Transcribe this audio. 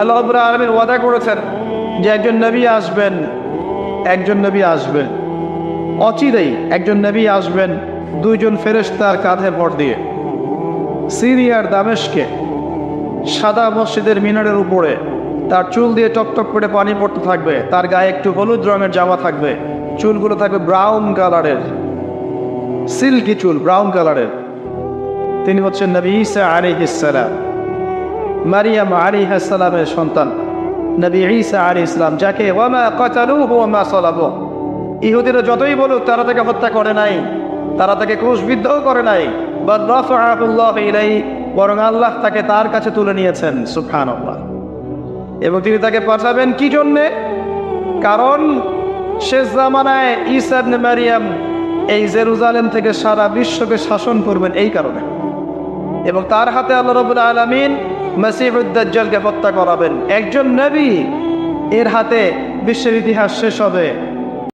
আল্লাহ রাব্বুল আলামিন ওয়াদা করেছেন যে একজন নবী আসবেন অচিরেই একজন নবী আসবেন, দুইজন ফেরেশতার কাঁধে ভর দিয়ে সিরিয়ার দামেস্কে সাদা মসজিদের মিনারের উপরে তার চুল দিয়ে টকটক করে পানি পড়তে থাকবে, তার গায়ে একটু হলুদ রঙের জামা থাকবে, চুলগুলো থাকবে ব্রাউন কালারের, সিল্কি চুল ব্রাউন কালারের। তিনি হচ্ছেন নবী ঈসা আলাইহিস সালাম, মারিয়াম আলাইহিস সালামের সন্তান নবী ঈসা আলাইহিস সালাম, যাকে ওয়ামা কাতালুহু ওয়ামা সালাবুহু, ইহুদিরা যতই বলুক তারা তাকে হত্যা করে নাই, তারা তাকে ক্রুশবিদ্ধও করে নাই, বাল রাফাআহুল্লাহু ইলাইহি, বরং আল্লাহ তাকে তার কাছে তুলে নিয়েছেন, সুবহানাল্লাহ। এবং তিনি তাকে পাঠাবেন কি জন্যে? কারণ শেষ জামানায় ঈসা ইবনে মারিয়াম এই জেরুজালেম থেকে সারা বিশ্বকে শাসন করবেন এই কারণে, এবং তার হাতে আল্লাহ রাব্বুল আলামিন মসিহুদ দাজ্জালকে হত্যা করাবেন। একজন নবী এর হাতে বিশ্বের ইতিহাস শেষ হবে।